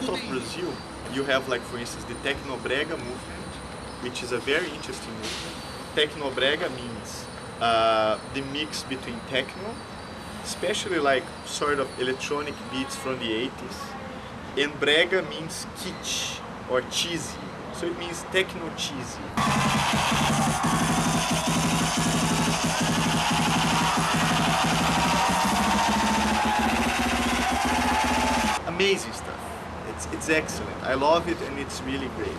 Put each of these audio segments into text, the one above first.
north of Brazil, you have, like, for instance, the TecnoBrega movement, which is a very interesting movement. TecnoBrega means the mix between techno, especially like sort of electronic beats from the 80s, and brega means kitsch or cheesy, so it means techno cheesy. Amazing stuff. It's excellent. I love it and it's really great.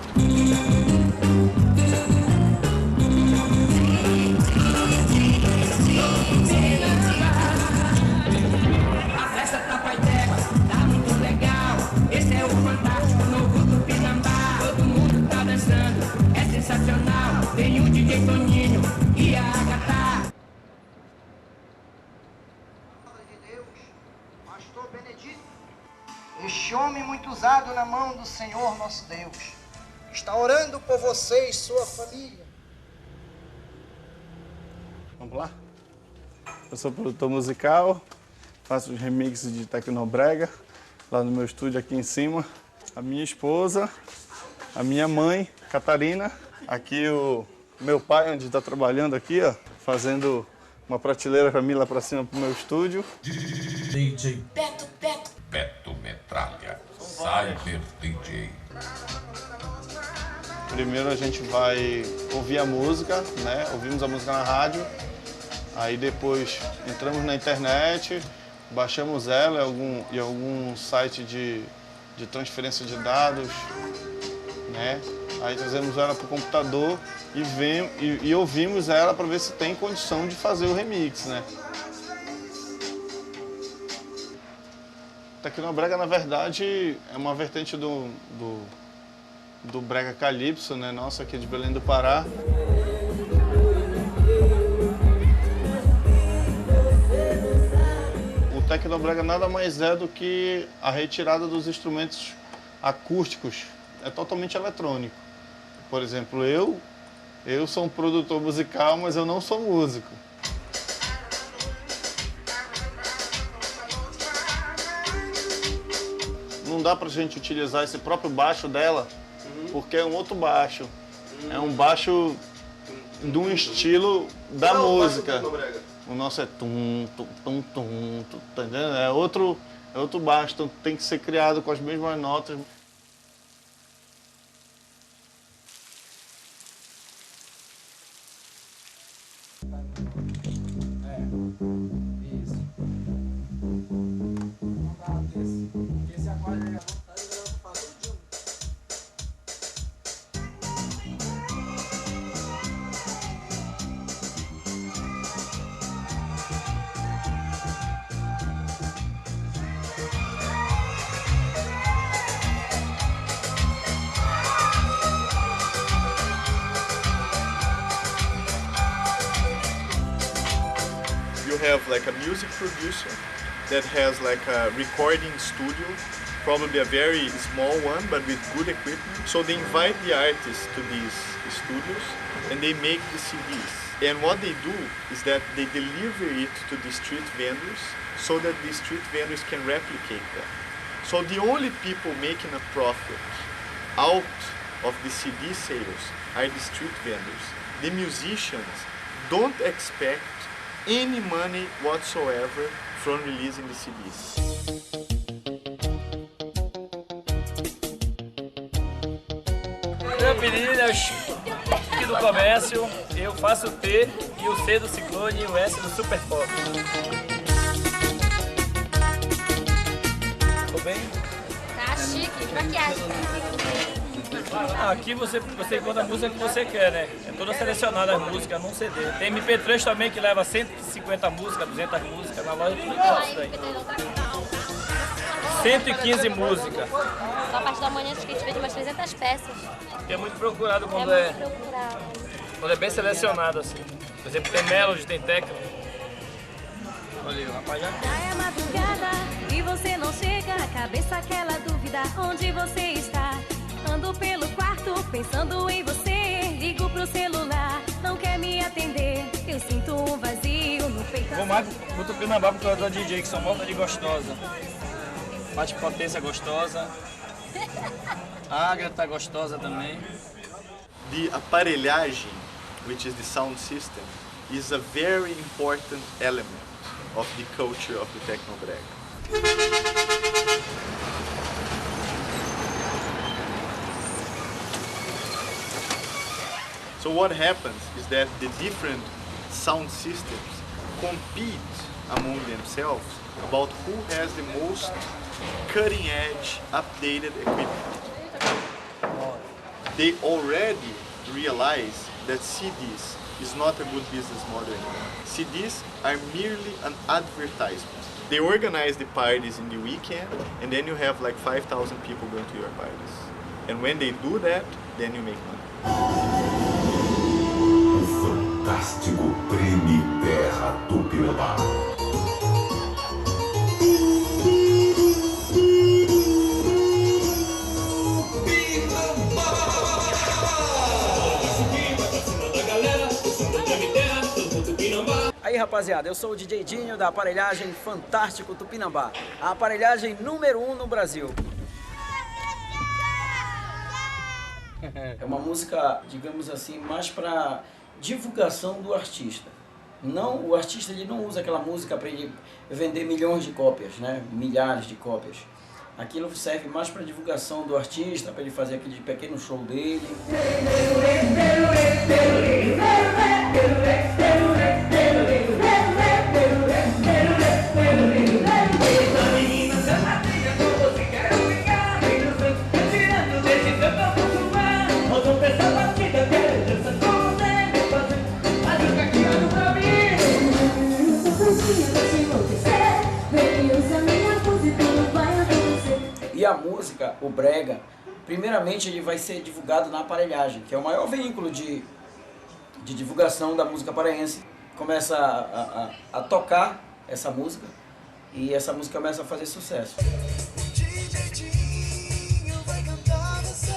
Este homem muito usado na mão do Senhor nosso Deus está orando por você e sua família. Vamos lá? Eu sou produtor musical, faço os remixes de TecnoBrega lá no meu estúdio aqui em cima. A minha esposa, a minha mãe, Catarina. Aqui o meu pai, onde está trabalhando aqui, ó, fazendo uma prateleira para mim lá para cima pro meu estúdio. DJ Beto Metralha, Cyber DJ. Primeiro a gente vai ouvir a música, né? Ouvimos a música na rádio, aí depois entramos na internet, baixamos ela em algum site de transferência de dados, né? Aí trazemos ela para o computador e ouvimos ela para ver se tem condição de fazer o remix, né? TecnoBrega, na verdade, é uma vertente do brega calypso, né? Nossa, aqui de Belém do Pará. O TecnoBrega nada mais é do que a retirada dos instrumentos acústicos. É totalmente eletrônico. Por exemplo, eu sou um produtor musical, mas eu não sou músico. Não dá pra gente utilizar esse próprio baixo dela, porque é um outro baixo. É um baixo de um estilo da música. O nosso é tum, tum, tum, tum, tum, tá entendendo? É outro baixo, então tem que ser criado com as mesmas notas. You have like a music producer that has like a recording studio, probably a very small one, but with good equipment. So they invite the artists to these studios and they make the CDs. And what they do is that they deliver it to the street vendors so that the street vendors can replicate that. So the only people making a profit out of the CD sales are the street vendors. The musicians don't expect any money whatsoever from releasing the CDs. Meu apelido é o Chique do Comércio, eu faço o T e o C do Ciclone e o S do Super Pop. Ficou bem? Tá chique, de maquiagem. Aqui você encontra a música que você quer, né? É toda selecionada as músicas num CD. Tem MP3 também que leva 150 músicas, 200 músicas na loja, tudo isso daí. 115 músicas. Na parte da manhã acho que a gente vende umas 300 peças. É muito procurado quando muito procurado. Quando é bem selecionado assim. Por exemplo, tem Melody, tem Techno. Olha aí, o rapaz já. É madrugada e você não chega, cabeça aquela dúvida, onde você está? Ando pelo quarto pensando em você, ligo pro celular, não quer me atender, eu sinto um vazio no peito. Vou mais pro Pinambá por causa da DJ, que são volta de gostosa. Bate potência gostosa, A Agra tá gostosa também. The aparelhagem, which is the sound system, is a very important element of the culture of the TecnoBrega. So what happens is that the different sound systems compete among themselves about who has the most cutting-edge, updated equipment. They already realize that CDs is not a good business model anymore. CDs are merely an advertisement. They organize the parties in the weekend, and then you have like 5,000 people going to your parties. And when they do that, then you make money. Fantástico Prêmio Terra Tupinambá. Aí rapaziada, eu sou o DJ Dinho da aparelhagem Fantástico Tupinambá, a aparelhagem número 1 no Brasil. É uma música, digamos assim, mais para divulgação do artista. Não, o artista ele não usa aquela música para ele vender milhões de cópias, né? Milhares de cópias. Aquilo serve mais para divulgação do artista, para ele fazer aquele pequeno show dele. E a música, o brega, primeiramente ele vai ser divulgado na aparelhagem, que é o maior veículo de divulgação da música paraense. Começa a tocar essa música e essa música começa a fazer sucesso. vai cantar você.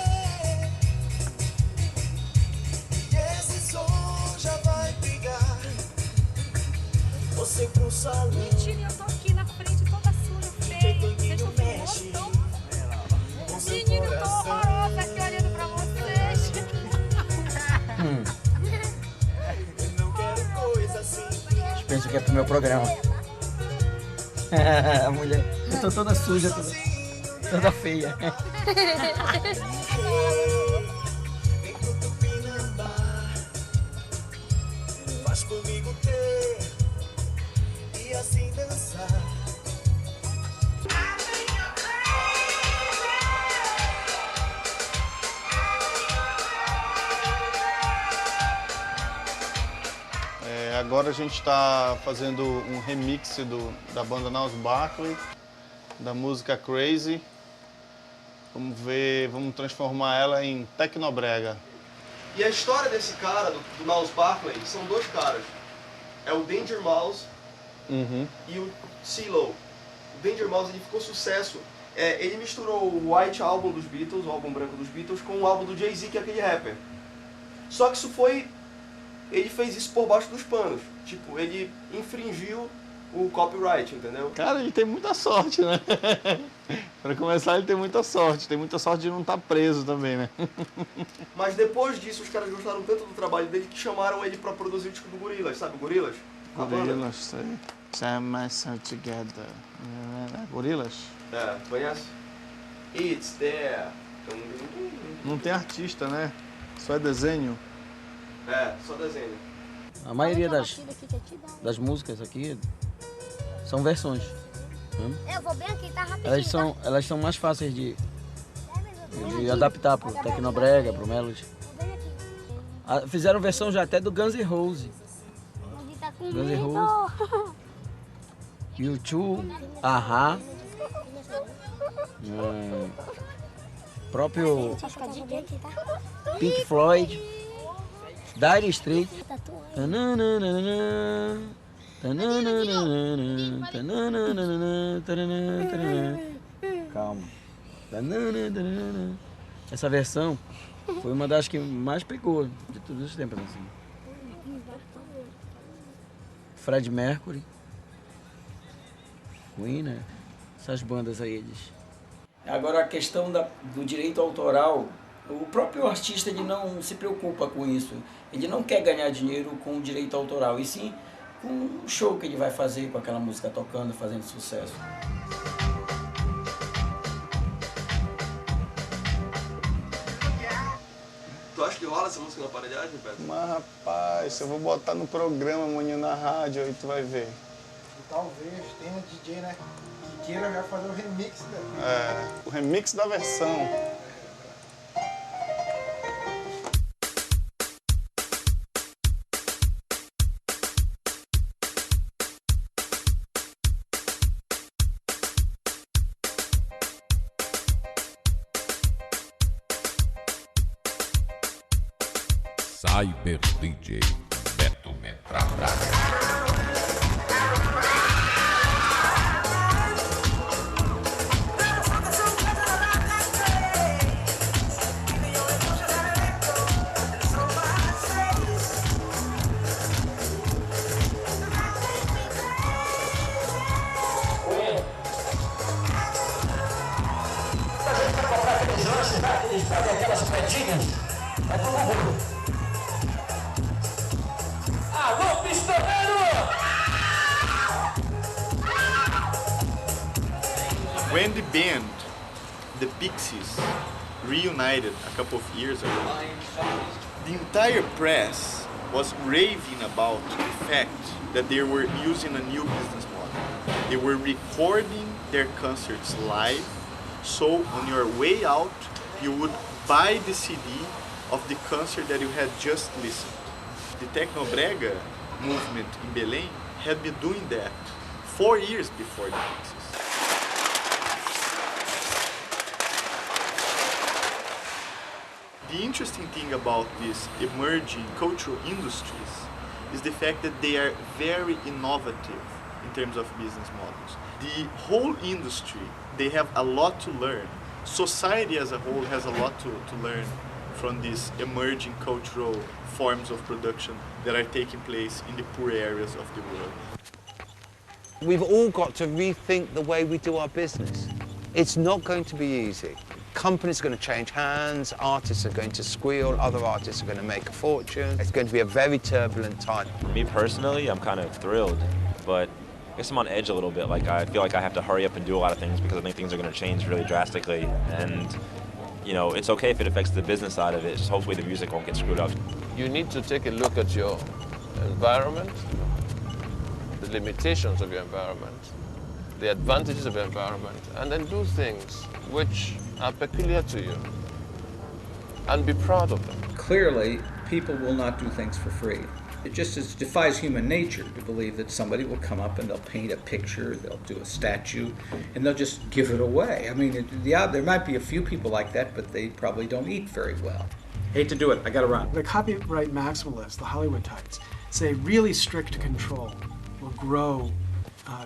E esse som já vai brigar você pro salão. Mentira, eu tô aqui na frente toda suja, feia. Vocês estão vendo? Menino, eu tô horrorosa aqui olhando pra vocês. Eu não quero coisa assim. Eles pensam que é pro meu programa. A mulher, eu tô toda suja, toda feia. Vem pro Tupinambá, faz comigo ter e assim dançar. Agora a gente está fazendo um remix da banda Niles Barkley, da música Crazy. Vamos transformar ela em TecnoBrega. E a história desse cara, do Niles Barkley, são dois caras. É o Danger Mouse e o CeeLo. O Danger Mouse ele ficou sucesso. Ele misturou o White Album dos Beatles, o álbum branco dos Beatles, com o álbum do Jay-Z, que é aquele rapper. Só que isso foi... Ele fez isso por baixo dos panos. Tipo, ele infringiu o copyright, entendeu? Cara, ele tem muita sorte, né? Pra começar, ele tem muita sorte. Tem muita sorte de não estar preso também, né? Mas depois disso, os caras gostaram tanto do trabalho dele que chamaram ele pra produzir o disco do Gorillaz, sabe? Gorillaz? Gorillaz, sei. Jam myself together. Gorillaz? Conhece? It's there. Não tem artista, né? Só é desenho. Só desenho. A maioria das músicas aqui são versões. Eu vou bem aqui, tá rapidinho. Elas são mais fáceis de adaptar pro TecnoBrega, pro Melody. Fizeram versão já até do Guns N' Roses. Guns N' Roses. U2, Ahá. Próprio Pink Floyd. Dire Straits. Calma. Essa versão foi uma das que mais pegou de todos os tempos. Assim. Fred Mercury, Queen, né? Essas bandas aí, eles Agora a questão do direito autoral, o próprio artista ele não se preocupa com isso. Ele não quer ganhar dinheiro com o direito autoral, e sim com o show que ele vai fazer com aquela música tocando, fazendo sucesso. Tu acha que rola essa música na aparelhagem, Pedro? Mas, rapaz, eu vou botar no programa amanhã na rádio, aí tu vai ver. Talvez tenha um DJ, né, que queira já fazer o remix dela. É, o remix da versão. Cyber DJ Beto Braga. Aquelas pedinhas, vai todo mundo. Alô, pistoleiro! When the band, the Pixies, reunited a couple of years ago, the entire press was raving about the fact that they were using a new business model. They were recording their concerts live, so on your way out, you would buy the CD of the concert that you had just listened. The TecnoBrega movement in Belém had been doing that 4 years before the Pixies. The interesting thing about these emerging cultural industries is the fact that they are very innovative in terms of business models. The whole industry, they have a lot to learn. Society as a whole has a lot to learn from these emerging cultural forms of production that are taking place in the poor areas of the world. We've all got to rethink the way we do our business. It's not going to be easy. Companies are going to change hands, artists are going to squeal, other artists are going to make a fortune. It's going to be a very turbulent time. Me personally, I'm kind of thrilled, but I guess I'm on edge a little bit. Like, I feel like I have to hurry up and do a lot of things because I think things are going to change really drastically. And, you know, it's okay if it affects the business side of it. Just hopefully the music won't get screwed up. You need to take a look at your environment, the limitations of your environment, the advantages of your environment, and then do things which are peculiar to you, and be proud of them. Clearly, people will not do things for free. It just defies human nature to believe that somebody will come up and they'll paint a picture, they'll do a statue, and they'll just give it away. I mean, there might be a few people like that, but they probably don't eat very well. Hate to do it, I gotta run. The copyright maximalists, the Hollywood types, say really strict control will grow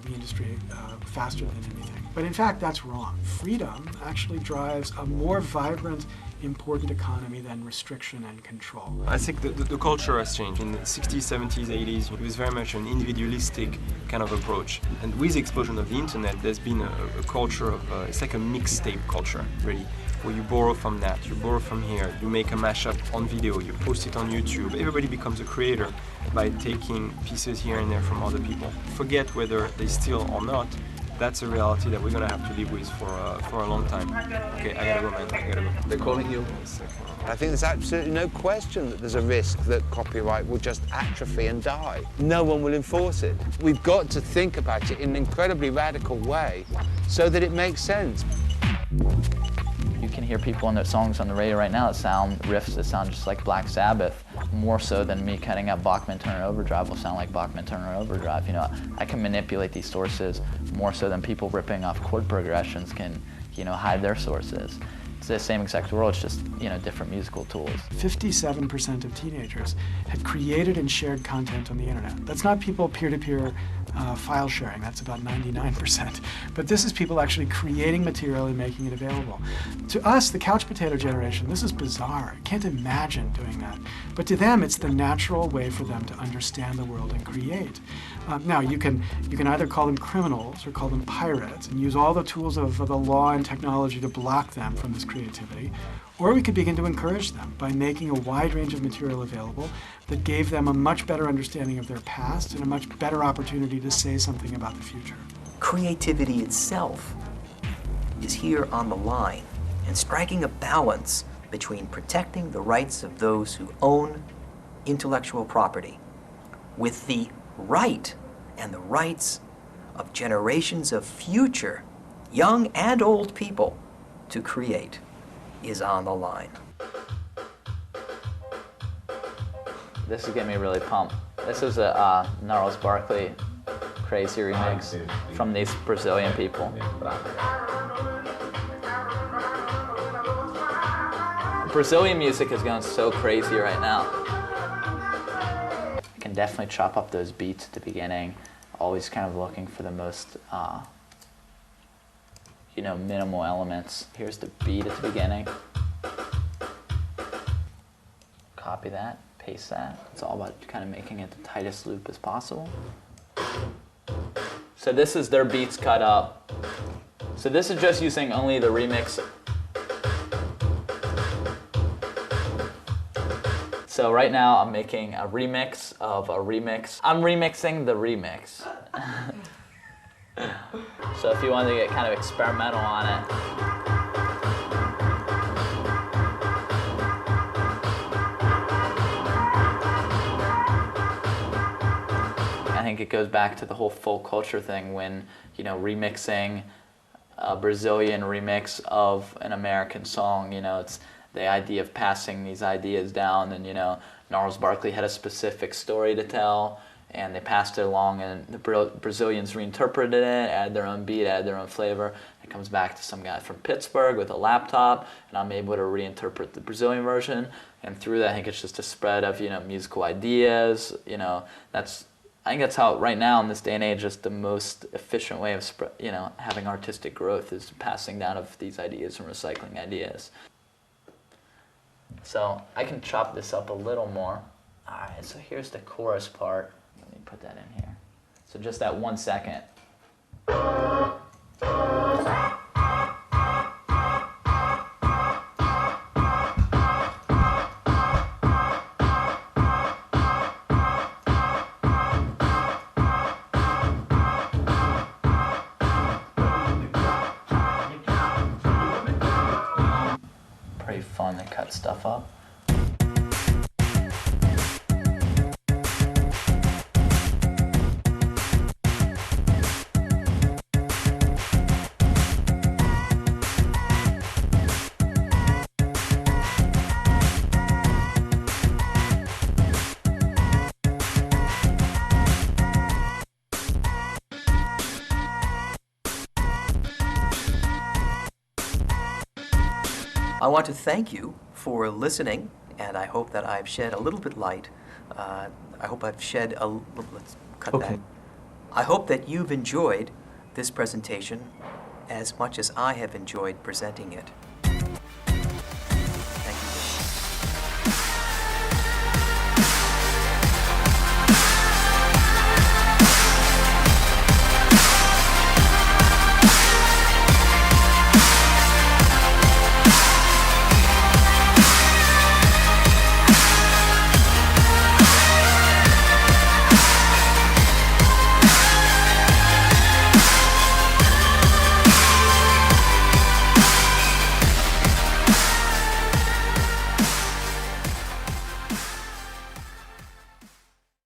the industry faster than anything. But in fact, that's wrong. Freedom actually drives a more vibrant, important economy than restriction and control. I think the culture has changed. In the 60s, 70s, 80s, it was very much an individualistic kind of approach. And with the explosion of the internet, there's been a culture of, it's like a mixtape culture, really, where you borrow from that, you borrow from here, you make a mashup on video, you post it on YouTube. Everybody becomes a creator by taking pieces here and there from other people. Forget whether they steal or not. That's a reality that we're gonna have to live with for a long time. Okay, I gotta go, man. I gotta go. They're calling you. I think there's absolutely no question that there's a risk that copyright will just atrophy and die. No one will enforce it. We've got to think about it in an incredibly radical way so that it makes sense. You can hear people in their songs on the radio right now that sound riffs that sound just like Black Sabbath, more so than me cutting out Bachman-Turner Overdrive will sound like Bachman-Turner Overdrive. You know, I can manipulate these sources more so than people ripping off chord progressions can, you know, hide their sources. It's the same exact world, it's just, you know, different musical tools. 57% of teenagers had created and shared content on the internet. That's not people peer-to-peer file sharing. That's about 99%. But this is people actually creating material and making it available. To us, the couch potato generation, this is bizarre. I can't imagine doing that. But to them, it's the natural way for them to understand the world and create. Now, you can either call them criminals or call them pirates and use all the tools of the law and technology to block them from this creativity. Or we could begin to encourage them by making a wide range of material available that gave them a much better understanding of their past and a much better opportunity to say something about the future. Creativity itself is here on the line and striking a balance between protecting the rights of those who own intellectual property with the right and the rights of generations of future young and old people to create is on the line. This is getting me really pumped. This is a Gnarls Barkley crazy remix from these Brazilian people. Brazilian music is going so crazy right now. I can definitely chop up those beats at the beginning, always kind of looking for the most minimal elements. Here's the beat at the beginning. Copy that, paste that. It's all about kind of making it the tightest loop as possible. So this is their beats cut up. So this is just using only the remix. So right now I'm making a remix of a remix. I'm remixing the remix. So if you want to get kind of experimental on it. I think it goes back to the whole folk culture thing when, remixing a Brazilian remix of an American song, it's the idea of passing these ideas down, and Gnarls Barkley had a specific story to tell, and they passed it along, and the Brazilians reinterpreted it, added their own beat, added their own flavor. It comes back to some guy from Pittsburgh with a laptop, and I'm able to reinterpret the Brazilian version, and through that I think it's just a spread of musical ideas. I think that's how right now in this day and age, just the most efficient way of having artistic growth is passing down of these ideas and recycling ideas. So I can chop this up a little more. All right, so here's the chorus part. Let me put that in here. So just that 1 second. Pretty fun to cut stuff up. I want to thank you for listening, and I hope that I've shed a little bit light. I hope I've shed a... Let's cut that. I hope that you've enjoyed this presentation as much as I have enjoyed presenting it.